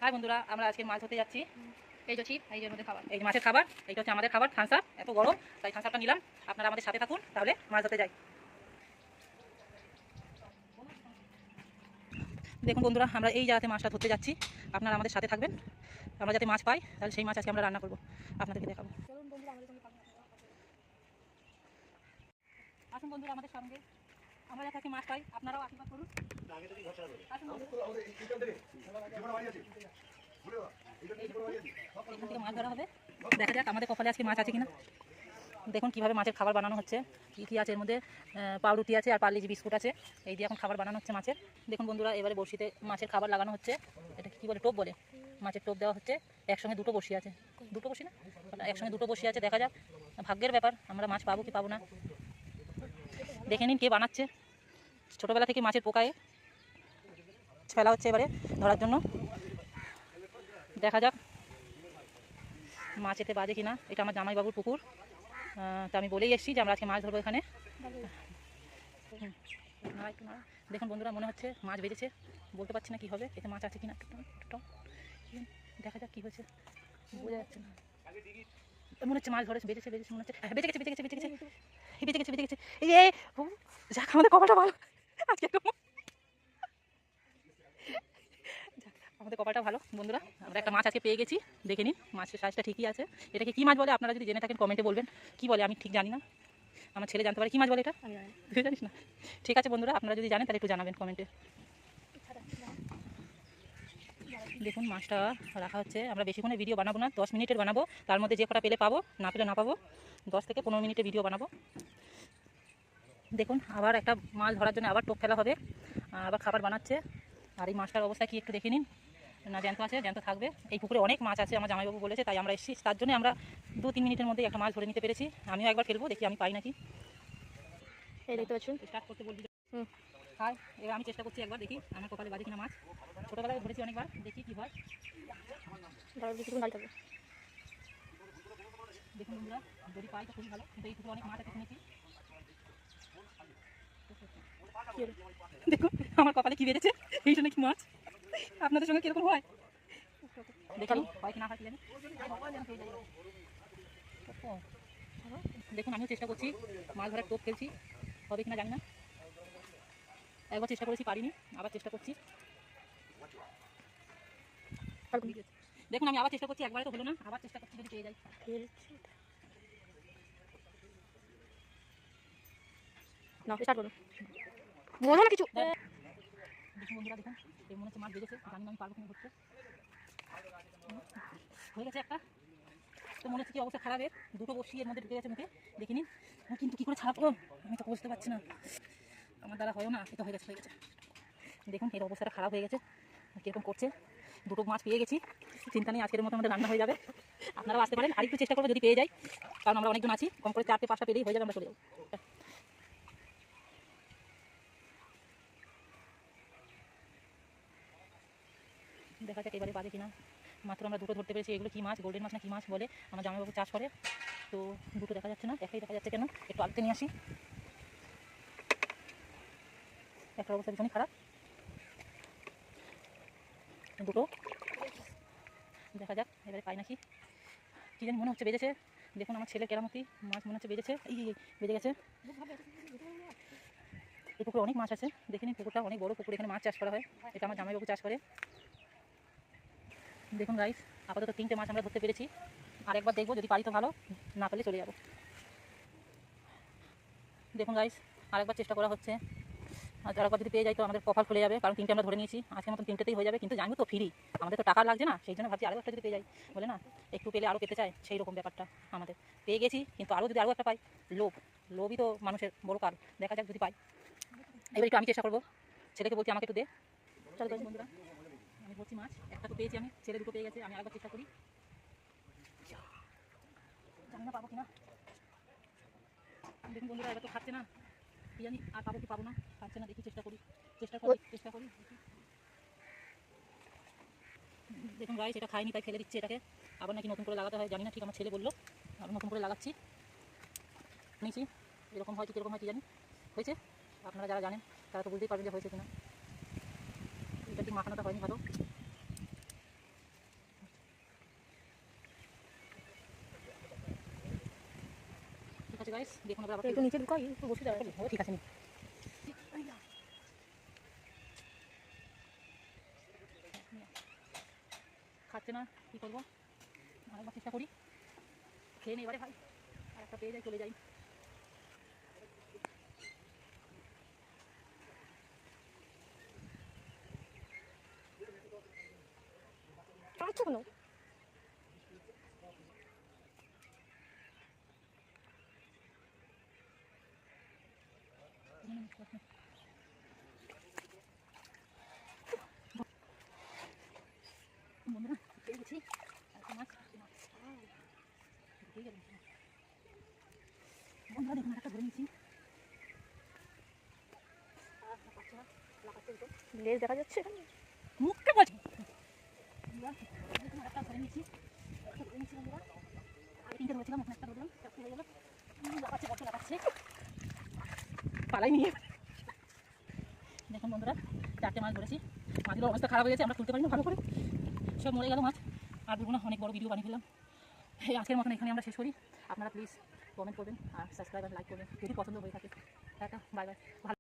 High বন্ধুরা, আমরা আজকে মাছ ধরতে যাচ্ছি। এই যে ছিপ, এই যে আমাদের খাবার, এই মাছের খাবার, এইটা হচ্ছে আমাদের খাবার থামস আপ। এত গরম তাই থামস আপটা নিলাম। আপনারা আমাদের সাথে থাকুন, তাহলে মাছ ধরতে যাই। দেখুন বন্ধুরা, আমরা এই জায়গাতে মাছটা ধরতে যাচ্ছি। আপনারা আমাদের সাথে থাকবেন। আমরা যাতে মাছ পাই, তাহলে সেই মাছ আজকে আমরা রান্না করবো, আপনাদেরকে দেখাবো। চলুন বন্ধুরা আমাদের সঙ্গে থাকুন। আসুন বন্ধুরা আমাদের সঙ্গে, আমরা যাতে আজকে মাছ পাই, আপনারাও আশীর্বাদ করুন। আসুন বন্ধুরা। এখান থেকে মাছ ধরা হবে, দেখা যাক আমাদের কপালে আজকে মাছ আছে কিনা। দেখুন কিভাবে মাছের খাবার বানানো হচ্ছে। কী কী আছে এর মধ্যে, পাউরুটি আছে আর পার্লিজি বিস্কুট আছে। এই দিয়ে এখন খাবার বানানো হচ্ছে মাছের। দেখুন বন্ধুরা, এবারে বড়শিতে মাছের খাবার লাগানো হচ্ছে। এটা কী বলে, টোপ বলে। মাছের টোপ দেওয়া হচ্ছে। একসঙ্গে দুটো বসি আছে, দুটো বসি না, একসঙ্গে দুটো বসি আছে। দেখা যাক, ভাগ্যের ব্যাপার, আমরা মাছ পাবো কি পাবো না। দেখে নিন কে বানাচ্ছে। ছোটোবেলা থেকে মাছের পোকায় ফেলা হচ্ছে এবারে ধরার জন্য। দেখা যাক মাছ এতে বাজে কিনা। এটা আমার জামাইবাবুর পুকুর, তো আমি বলেই এসেছি যে আমরা আজকে মাছ ধরবো এখানে। দেখুন বন্ধুরা, মনে হচ্ছে মাছ বেজেছে, বলতে পারছি না কী হবে, এতে মাছ আছে কিনা। দেখা যাক কী হয়েছে, বোঝা যাচ্ছে না। মনে হচ্ছে মাছ ধরেছে, বেজেছে বেজেছে মনে হচ্ছে। বেঁচে গেছে বেঁচে গেছে বেঁচে গেছে বেঁচে গেছে বেঁচে গেছে। এই যাক, আমাদের কপালটা ভালো আজকে একটু। আমাদের কপালটা ভালো বন্ধুরা, আমরা একটা মাছ আজকে পেয়ে গেছি। দেখে নিন, মাছের সাইজটা ঠিকই আছে। এটাকে কী মাছ বলে আপনারা যদি জেনে থাকেন কমেন্টে বলবেন। কী বলে আমি ঠিক জানি না, আমার ছেলে জানতে পারে কী মাছ বলে এটা। আমি জানি তুই জানিস না? ঠিক আছে বন্ধুরা, আপনারা যদি জানেন তাহলে একটু জানাবেন কমেন্টে। দেখুন মাছটা রাখা হচ্ছে। আমরা বেশিক্ষণের ভিডিও বানাবো না, 10 মিনিটের বানাবো। তার মধ্যে যে কটা পেলে পাবো, না পেলে না পাবো। 10 থেকে 15 মিনিটের ভিডিও বানাবো। দেখুন আবার একটা মাছ ধরার জন্য আবার টোপ ফেলা হবে, আবার খাবার বানাচ্ছে। আর এই মাছটার অবস্থা কি একটু দেখে নিন। না জ্যান্ত আছে, জ্যান্ত থাকবে। এই পুকুরে অনেক মাছ আছে, আমার জামাইবাবু বলেছে, তাই আমরা এসেছি। তার জন্য আমরা 2-3 মিনিটের মধ্যে একটা মাছ ধরে নিতে পেরেছি। আমিও একবার ফেলবো, দেখি আমি পাই নাকি। এই দেখতে পাচ্ছেন। স্টার্ট করতে বলবি। হাই, এবার আমি চেষ্টা করছি, একবার দেখি আমার কপালে বাজে কিনা মাছ। ছোটোবেলায় ধরেছি অনেকবার, দেখি কী হয়। কিছুক্ষণ ভালো থাকবে। দেখুন বন্ধুরা, যদি পাই তো খুবই ভালো, কিন্তু এই পুকুরে অনেক মাছ আছে শুনেছি। দেখুন আমার কপালে কি বেড়েছে, এই জন্য কি মাছ। আপনাদের সঙ্গে কিরকম হয় দেখুন, হয় কি না হয় কি জানি। দেখুন আমিও চেষ্টা করছি, মাছ ধরার টোপ ফেলছি, হবে কিনা জানি না। একবার চেষ্টা করেছি, পারিনি, আবার চেষ্টা করছি। দেখুন আমি আবার চেষ্টা করছি, একবারে তো হলো না, আবার চেষ্টা করছি যদি পেয়ে যাই। না স্টার্ট করো, বলো না কিছু। দেখুন বন্ধুরা, দেখুন এই মনে হচ্ছে মাছ বেজেছে, জানি না আমি পারবো কিনা ধরতে। হয়ে গেছে একটা, তো মনে হচ্ছে কি অবস্থা খারাপের। দুটো বসি এর মধ্যে ঢুকে গেছে মুখে, দেখে নিন। কিন্তু কী করে ছাড়াবো আমি তো বুঝতে পারছি না, আমার দ্বারা হয় না। এটা হয়ে গেছে, হয়ে গেছে। দেখুন এর অবস্থাটা খারাপ হয়ে গেছে, কীরকম করছে। দুটো মাছ পেয়ে গেছি, চিন্তা নেই, আজকের মতো আমাদের রান্না হয়ে যাবে। আপনারাও আসতে পারেন, আরেকটু চেষ্টা করবো যদি পেয়ে যাই, কারণ আমরা অনেকজন আছি। কম করে 4-5টা পেলেই হয়ে যাবে, আমরা চলে যাবো। দেখা যাক এবারে বাজে কিনা। মাত্র আমরা দুটো ধরতে পেরেছি। এগুলো কী মাছ, গোল্ডেন মাছ না কী মাছ বলে, আমার জামাইবাবু চাষ করে। তো দুটো দেখা যাচ্ছে না, একটাই দেখা যাচ্ছে। কেন একটু আলতে নিয়ে আসি। একটা অবস্থা ভীষণই খারাপ, দুটো দেখা যাক এবারে পাই নাকি। কী জানি মনে হচ্ছে বেজেছে। দেখুন আমার ছেলে কেরামতি, মাছ মনে হচ্ছে বেজেছে। এই বেজে গেছে। এই পুকুরে অনেক মাছ আছে, দেখে নিন। পুকুরটা অনেক বড় পুকুর, এখানে মাছ চাষ করা হয়। এটা আমার জামাইবাবু চাষ করে। দেখুন গাইস, আপাতত 3টে মাছ আমরা ধরতে পেরেছি। আর একবার দেখবো, যদি পারি তো ভালো, না পেলে চলে যাবো। দেখুন গাইস, আরেকবার চেষ্টা করা হচ্ছে। আর আরেকবার যদি পেয়ে যাই তো আমাদের কপাল খুলে যাবে, কারণ 3টে আমরা ধরে নিয়েছি। আজকের মতন 3টেতেই হয়ে যাবে, কিন্তু জানবো তো ফ্রি, আমাদের তো টাকা লাগছে না, সেই জন্য ভাবছি আরেকটা যদি পেয়ে যাই। বলে না, একটু পেলে আরও পেতে চায়, সেই রকম ব্যাপারটা আমাদের। পেয়ে গেছি, কিন্তু আরও যদি আরও একটা পাই, লোভই তো মানুষের বড় কাল। দেখা যাক যদি পাই। এবার একটু আমি চেষ্টা করবো, ছেলেকে বলছি আমাকে একটু দে। চলো বন্ধুরা, আমি বলছি মাছ একটা তো পেয়েছি আমি, ছেলে দুটো পেয়ে গেছে। আমি আরেকবার চেষ্টা করি, জানি না পাবো কিনা। দেখুন বন্ধুরা, এবার তো খাচ্ছে না, কি জানি আর পাবো কি পাবো না। খাচ্ছে না, দেখি চেষ্টা করি। দেখুন গাইস, এটা খাইনি তাই ফেলে দিচ্ছে এটাকে। আবার নাকি নতুন করে লাগাতে হয়, জানি না ঠিক, আমার ছেলে বললো। আবার নতুন করে লাগাচ্ছি, নিয়েছি। এরকম হয় কি কীরকম হয় কি জানি। হয়েছে, আপনারা যারা জানেন তারা তো বুঝতেই পারবেন যে হয়েছে কিনা। এটা ঠিক মাখানোটা হয়নি ভালো। আছে গাইস, দেখুন এবার আবার একটু নিচে ঢুকাই, একটু বসে যাবে। ও ঠিক আছে নি খাচ্ছে না, কি করবো, আরেকবার চেষ্টা করি, খেয়ে নি এবারে ভাই, আর একটা পেয়ে যাই চলে যাই। আচ্ছা কেন? বন্ধুরা পেয়ে গেছি একটা মাছ, পেয়ে গেলাম। বন্ধুরা দেখুন একটা ধরে নিয়েছি, লেজ দেখা যাচ্ছে। মুখটা বলছি দেখুন একটা ধরে নিয়েছি, বন্ধুরা আগে তিনটে ধরেছিলাম, এখন একটা ধরলাম, চারটে হয়ে গেল, লাগাচ্ছে কত লাগাচ্ছে, পালাই নিয়ে। দেখুন বন্ধুরা 4টে মাছ ধরেছি, মাছগুলোর অবস্থা খারাপ হয়ে গেছে, আমরা তুলতে পারি না ভালো করে, সব মরে গেল মাছ। আর বলবো না, অনেক বড় ভিডিও বানিয়ে ফেললাম। এই আজকের মতন এখানে আমরা শেষ করি। আপনারা প্লিজ কমেন্ট করবেন আর সাবস্ক্রাইব আর লাইক করবেন যদি পছন্দ হয়ে থাকে। Tata, bye bye.